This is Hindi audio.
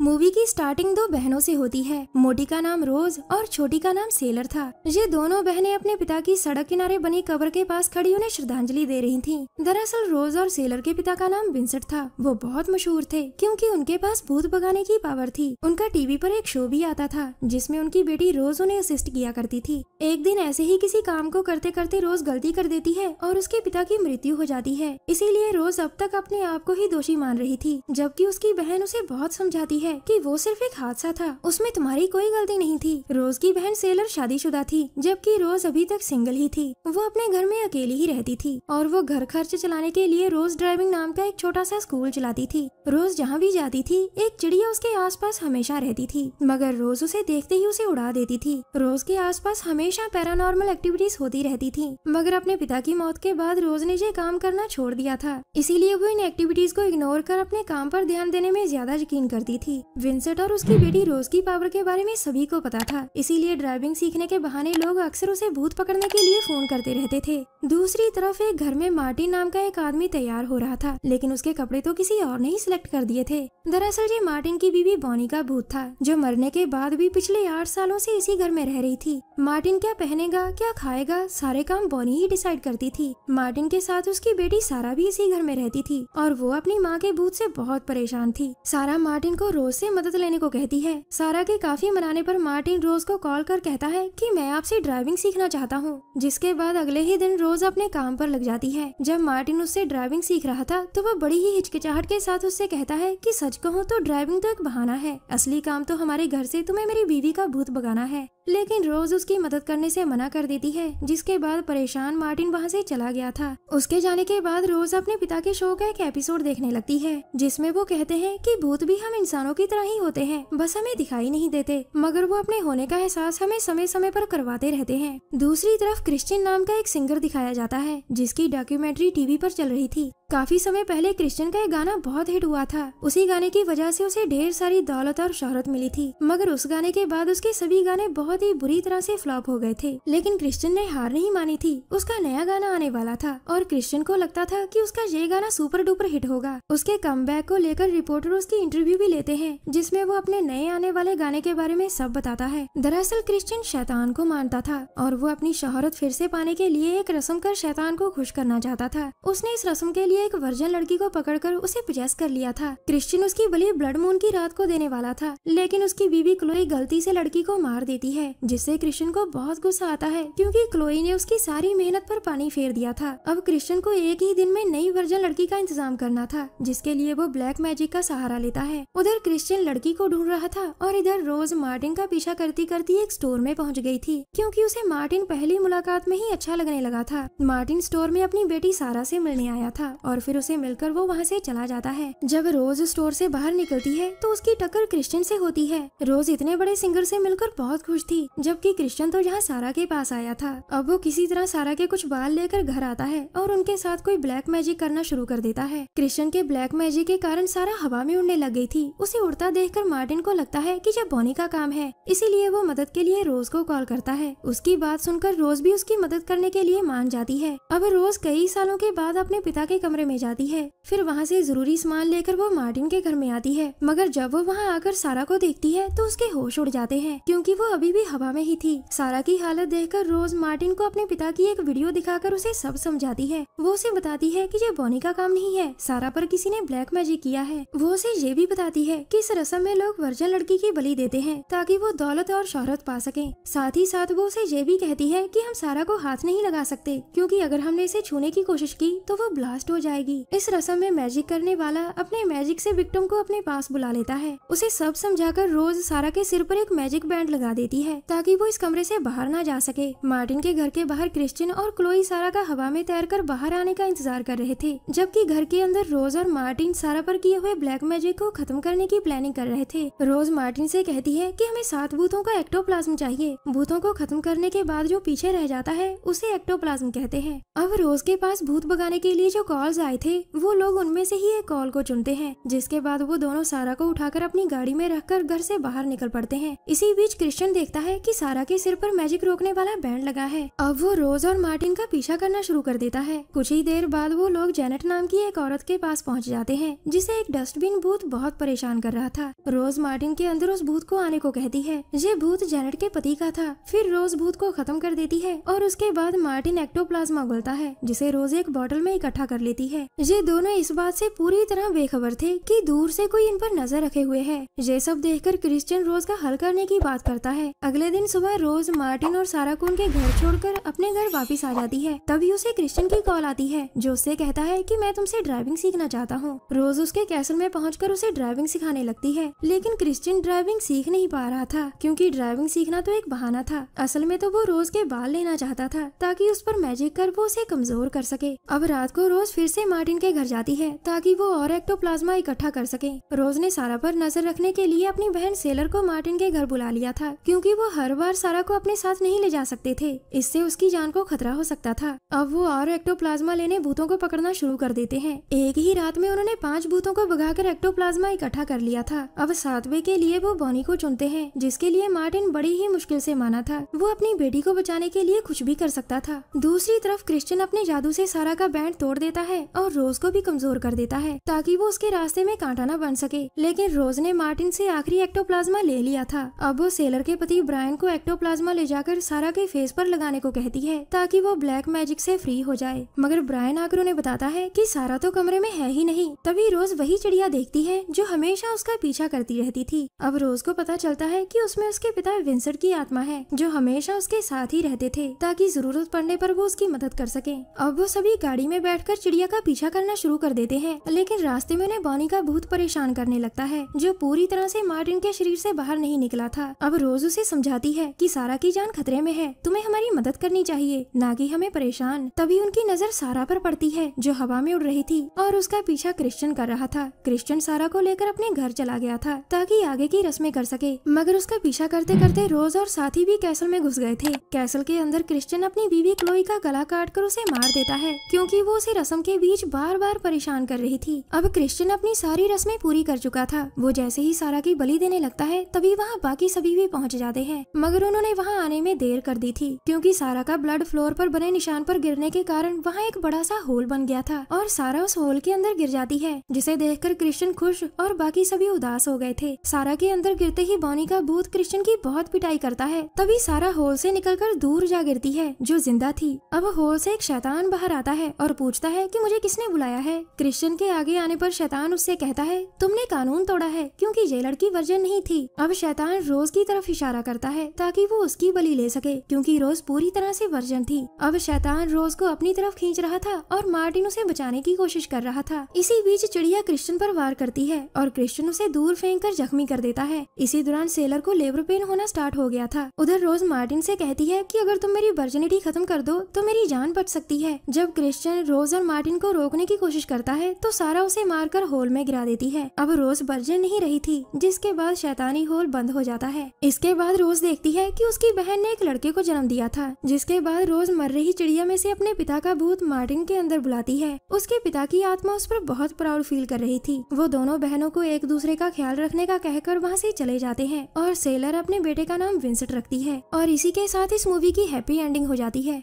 मूवी की स्टार्टिंग दो बहनों से होती है। मोटी का नाम रोज और छोटी का नाम सेलर था। ये दोनों बहनें अपने पिता की सड़क किनारे बनी कब्र के पास खड़ी उन्हें श्रद्धांजलि दे रही थीं। दरअसल रोज और सेलर के पिता का नाम विंसेंट था। वो बहुत मशहूर थे क्योंकि उनके पास भूत भगाने की पावर थी। उनका टीवी पर एक शो भी आता था जिसमें उनकी बेटी रोज उन्हें असिस्ट किया करती थी। एक दिन ऐसे ही किसी काम को करते करते रोज गलती कर देती है और उसके पिता की मृत्यु हो जाती है। इसीलिए रोज अब तक अपने आप को ही दोषी मान रही थी, जबकि उसकी बहन उसे बहुत समझाती है कि वो सिर्फ एक हादसा था, उसमें तुम्हारी कोई गलती नहीं थी। रोज की बहन सेलर शादीशुदा थी, जबकि रोज अभी तक सिंगल ही थी। वो अपने घर में अकेली ही रहती थी और वो घर खर्च चलाने के लिए रोज ड्राइविंग नाम का एक छोटा सा स्कूल चलाती थी। रोज जहाँ भी जाती थी एक चिड़िया उसके आसपास हमेशा रहती थी, मगर रोज उसे देखते ही उसे उड़ा देती थी। रोज के आसपास हमेशा पैरानॉर्मल एक्टिविटीज होती रहती थी, मगर अपने पिता की मौत के बाद रोज ने ये काम करना छोड़ दिया था। इसीलिए वो इन एक्टिविटीज को इग्नोर कर अपने काम पर ध्यान देने में ज्यादा यकीन करती थी। विंसेंट और उसकी बेटी रोज की पावर के बारे में सभी को पता था, इसीलिए ड्राइविंग सीखने के बहाने लोग अक्सर उसे भूत पकड़ने के लिए फोन करते रहते थे। दूसरी तरफ एक घर में मार्टिन नाम का एक आदमी तैयार हो रहा था, लेकिन उसके कपड़े तो किसी और ने ही सिलेक्ट कर दिए थे। दरअसल ये मार्टिन की बीवी बॉनी का भूत था, जो मरने के बाद भी पिछले 8 सालों से इसी घर में रह रही थी। मार्टिन क्या पहनेगा, क्या खाएगा, सारे काम बॉनी ही डिसाइड करती थी। मार्टिन के साथ उसकी बेटी सारा भी इसी घर में रहती थी और वो अपनी माँ के भूत से बहुत परेशान थी। सारा मार्टिन को रोज से मदद लेने को कहती है। सारा के काफी मनाने पर मार्टिन रोज को कॉल कर कहता है कि मैं आपसे ड्राइविंग सीखना चाहता हूँ, जिसके बाद अगले ही दिन रोज अपने काम पर लग जाती है। जब मार्टिन उससे ड्राइविंग सीख रहा था तो वह बड़ी ही हिचकिचाहट के साथ उससे कहता है कि सच कहूँ तो ड्राइविंग तो एक बहाना है, असली काम तो हमारे घर से तुम्हें मेरी बीवी का भूत भगाना है। लेकिन रोज उसकी मदद करने से मना कर देती है, जिसके बाद परेशान मार्टिन वहाँ से चला गया था। उसके जाने के बाद रोज अपने पिता के शो का एक एपिसोड देखने लगती है, जिसमें वो कहते हैं कि भूत भी हम इंसानों की तरह ही होते हैं, बस हमें दिखाई नहीं देते, मगर वो अपने होने का एहसास हमें समय समय पर करवाते रहते हैं। दूसरी तरफ क्रिश्चियन नाम का एक सिंगर दिखाया जाता है, जिसकी डॉक्यूमेंट्री टीवी पर चल रही थी। काफी समय पहले क्रिश्चियन का एक गाना बहुत हिट हुआ था। उसी गाने की वजह से उसे ढेर सारी दौलत और शोहरत मिली थी, मगर उस गाने के बाद उसके सभी गाने बहुत ही बुरी तरह से फ्लॉप हो गए थे। लेकिन क्रिश्चियन ने हार नहीं मानी थी। उसका नया गाना आने वाला था और क्रिश्चियन को लगता था कि उसका ये गाना सुपर डुपर हिट होगा। उसके कमबैक को लेकर रिपोर्टर उसकी इंटरव्यू भी लेते हैं, जिसमें वो अपने नए आने वाले गाने के बारे में सब बताता है। दरअसल क्रिश्चियन शैतान को मानता था और वो अपनी शोहरत फिर से पाने के लिए एक रस्म कर शैतान को खुश करना चाहता था। उसने इस रस्म के लिए एक वर्जन लड़की को पकड़कर उसे पोजेस कर लिया था। क्रिश्चियन उसकी बलि ब्लड मून की रात को देने वाला था, लेकिन उसकी बीवी क्लोई गलती से लड़की को मार देती है, जिससे क्रिश्चियन को बहुत गुस्सा आता है क्योंकि क्लोई ने उसकी सारी मेहनत पर पानी फेर दिया था। अब क्रिश्चियन को एक ही दिन में नई वर्जन लड़की का इंतजाम करना था, जिसके लिए वो ब्लैक मैजिक का सहारा लेता है। उधर क्रिश्चियन लड़की को ढूंढ रहा था और इधर रोज मार्टिन का पीछा करती करती एक स्टोर में पहुंच गई थी, क्योंकि उसे मार्टिन पहली मुलाकात में ही अच्छा लगने लगा था। मार्टिन स्टोर में अपनी बेटी सारा से मिलने आया था और फिर उसे मिलकर वो वहाँ से चला जाता है। जब रोज स्टोर से बाहर निकलती है तो उसकी टक्कर क्रिश्चियन से होती है। रोज इतने बड़े सिंगर से मिलकर बहुत खुश थी, जबकि क्रिश्चियन तो यहाँ सारा के पास आया था। अब वो किसी तरह सारा के कुछ बाल लेकर घर आता है और उनके साथ कोई ब्लैक मैजिक करना शुरू कर देता है। क्रिश्चियन के ब्लैक मैजिक के कारण सारा हवा में उड़ने लग गई थी। उसे उड़ता देखकर मार्टिन को लगता है कि यह बॉनी का काम है, इसीलिए वो मदद के लिए रोज को कॉल करता है। उसकी बात सुनकर रोज भी उसकी मदद करने के लिए मान जाती है। अब रोज कई सालों के बाद अपने पिता के कमरे में जाती है, फिर वहाँ से जरूरी सामान लेकर वो मार्टिन के घर में आती है, मगर जब वो वहाँ आकर सारा को देखती है तो उसके होश उड़ जाते हैं, क्योंकि वो अभी भी हवा में ही थी। सारा की हालत देखकर रोज मार्टिन को अपने पिता की एक वीडियो दिखाकर उसे सब समझाती है। वो उसे बताती है कि ये बॉनी का काम नहीं है, सारा पर किसी ने ब्लैक मैजिक किया है। वो उसे ये भी बताती है कि इस रस्म में लोग वर्जन लड़की की बलि देते हैं ताकि वो दौलत और शोहरत पा सके। साथ ही साथ वो उसे ये भी कहती है कि हम सारा को हाथ नहीं लगा सकते, क्योंकि अगर हमने इसे छूने की कोशिश की तो वो ब्लास्ट हो जाएगी। इस रस्म में मैजिक करने वाला अपने मैजिक से विक्टिम को अपने पास बुला लेता है। उसे सब समझाकर रोज सारा के सिर पर एक मैजिक बैंड लगा देती है ताकि वो इस कमरे से बाहर ना जा सके। मार्टिन के घर के बाहर क्रिश्चियन और क्लोई सारा का हवा में तैरकर बाहर आने का इंतजार कर रहे थे, जबकि घर के अंदर रोज और मार्टिन सारा पर किए हुए ब्लैक मैजिक को खत्म करने की प्लानिंग कर रहे थे। रोज मार्टिन से कहती है कि हमें 7 भूतों का एक्टोप्लाज्म चाहिए। भूतों को खत्म करने के बाद जो पीछे रह जाता है उसे एक्टोप्लाज्म कहते हैं। अब रोज के पास भूत भगाने के लिए जो कॉल्स आए थे वो लोग उनमें से ही एक कॉल को चुनते हैं, जिसके बाद वो दोनों सारा को उठाकर अपनी गाड़ी में रखकर घर से बाहर निकल पड़ते हैं। इसी बीच क्रिश्चियन देखता है कि सारा के सिर पर मैजिक रोकने वाला बैंड लगा है। अब वो रोज और मार्टिन का पीछा करना शुरू कर देता है। कुछ ही देर बाद वो लोग जेनेट नाम की एक औरत के पास पहुंच जाते हैं, जिसे एक डस्टबिन भूत बहुत परेशान कर कर रहा था। रोज मार्टिन के अंदर उस भूत को आने को कहती है। ये भूत जेनेट के पति का था। फिर रोज भूत को खत्म कर देती है और उसके बाद मार्टिन एक्टोप्लाज्मा उगलता है, जिसे रोज एक बोतल में इकट्ठा कर लेती है। ये दोनों इस बात से पूरी तरह बेखबर थे कि दूर से कोई इन पर नजर रखे हुए है। ये सब देखकर क्रिश्चियन रोज का हल करने की बात करता है। अगले दिन सुबह रोज मार्टिन और सारा को उनके घर छोड़कर अपने घर वापिस आ जाती है। तभी उसे क्रिश्चियन की कॉल आती है, जो उससे कहता है कि मैं तुमसे ड्राइविंग सीखना चाहता हूँ। रोज उसके कैसल में पहुंचकर उसे ड्राइविंग सिखाने लगती है, लेकिन क्रिश्चियन ड्राइविंग सीख नहीं पा रहा था, क्योंकि ड्राइविंग सीखना तो एक बहाना था। असल में तो वो रोज के बाल लेना चाहता था, ताकि उस पर मैजिक कर वो उसे कमजोर कर सके। अब रात को रोज फिर से मार्टिन के घर जाती है, ताकि वो और एक्टोप्लाज्मा इकट्ठा कर सके। रोज ने सारा पर नजर रखने के लिए अपनी बहन सेलर को मार्टिन के घर बुला लिया था, क्योंकि वो हर बार सारा को अपने साथ नहीं ले जा सकते थे। इससे उसकी जान को खतरा हो सकता था। अब वो और एक्टोप्लाज्मा लेने भूतों को पकड़ना शुरू कर देते हैं। एक ही रात में उन्होंने 5 भूतों को भगाकर एक्टोप्लाज्मा इकट्ठा कर लिया था। अब 7वें के लिए वो बॉनी को चुनते हैं, जिसके लिए मार्टिन बड़ी ही मुश्किल से माना था। वो अपनी बेटी को बचाने के लिए कुछ भी कर सकता था। दूसरी तरफ क्रिश्चियन अपने जादू से सारा का बैंड तोड़ देता है और रोज को भी कमजोर कर देता है, ताकि वो उसके रास्ते में कांटा न बन सके। लेकिन रोज ने मार्टिन से आखिरी एक्टोप्लाज्मा ले लिया था। अब वो सेलर के पति ब्रायन को एक्टोप्लाज्मा ले जाकर सारा के फेस पर लगाने को कहती है, ताकि वो ब्लैक मैजिक से फ्री हो जाए। मगर ब्रायन आकर उन्हें बताता है कि सारा तो कमरे में है ही नहीं। तभी रोज वही चिड़िया देखती है जो हमेशा उसका पीछा करती रहती थी। अब रोज को पता चलता है कि उसमें उसके पिता विंसेंट की आत्मा है, जो हमेशा उसके साथ ही रहते थे, ताकि जरूरत पड़ने पर वो उसकी मदद कर सके। अब वो सभी गाड़ी में बैठकर चिड़िया का पीछा करना शुरू कर देते हैं, लेकिन रास्ते में उन्हें बॉनी का भूत परेशान करने लगता है, जो पूरी तरह से मार्टिन के शरीर से बाहर नहीं निकला था। अब रोज उसे समझाती है कि सारा की जान खतरे में है, तुम्हें हमारी मदद करनी चाहिए, ना कि हमें परेशान। तभी उनकी नजर सारा पर पड़ती है, जो हवा में उड़ रही थी और उसका पीछा क्रिश्चियन कर रहा था। क्रिश्चियन सारा को लेकर अपने घर चला गया था, ताकि आगे की रस्में कर सके। मगर उसका पीछा करते करते रोज और साथी भी कैसल में घुस गए थे। कैसल के अंदर क्रिश्चियन अपनी बीवी क्लोई का गला काटकर उसे मार देता है, क्योंकि वो उसे रस्म के बीच बार बार परेशान कर रही थी। अब क्रिश्चियन अपनी सारी रस्में पूरी कर चुका था। वो जैसे ही सारा की बलि देने लगता है, तभी वहाँ बाकी सभी भी पहुँच जाते हैं। मगर उन्होंने वहाँ आने में देर कर दी थी, क्योंकि सारा का ब्लड फ्लोर पर बने निशान पर गिरने के कारण वहाँ एक बड़ा सा होल बन गया था और सारा उस होल के अंदर गिर जाती है, जिसे देखकर क्रिश्चियन खुश और बाकी सभी उदास हो गए थे। सारा के अंदर गिरते ही बॉनी का भूत क्रिश्चियन की बहुत पिटाई करता है। तभी सारा होल से निकलकर दूर जा गिरती है, जो जिंदा थी। अब होल से एक शैतान बाहर आता है और पूछता है कि मुझे किसने बुलाया है। क्रिश्चियन के आगे आने पर शैतान उससे कहता है, तुमने कानून तोड़ा है, क्योंकि ये लड़की वर्जिन नहीं थी। अब शैतान रोज की तरफ इशारा करता है, ताकि वो उसकी बलि ले सके, क्योंकि रोज पूरी तरह से वर्जिन थी। अब शैतान रोज को अपनी तरफ खींच रहा था और मार्टिन उसे बचाने की कोशिश कर रहा था। इसी बीच चिड़िया क्रिश्चियन पर वार करती है और क्रिश्चियन उसे दूर फेंक कर जख्मी कर देता है। इसी दौरान सेलर को लेबर पेन होना स्टार्ट हो गया था। उधर रोज मार्टिन से कहती है कि अगर तुम मेरी वर्जिनिटी खत्म कर दो तो मेरी जान बच सकती है। जब क्रिश्चियन रोज और मार्टिन को रोकने की कोशिश करता है, तो सारा उसे मारकर होल में गिरा देती है। अब रोज वर्जिन नहीं रही थी, जिसके बाद शैतानी होल बंद हो जाता है। इसके बाद रोज देखती है कि उसकी बहन ने एक लड़के को जन्म दिया था। जिसके बाद रोज मर रही चिड़िया में से अपने पिता का भूत मार्टिन के अंदर बुलाती है। उसके पिता की आत्मा उस पर बहुत प्राउड फील कर रही थी। वो दोनों बहनों को एक दूसरे का ख्याल रखने का कहकर वहाँ से चले जाते हैं और सेलर अपने बेटे का नाम विंसेंट रखती है। और इसी के साथ इस मूवी की हैप्पी एंडिंग हो जाती है।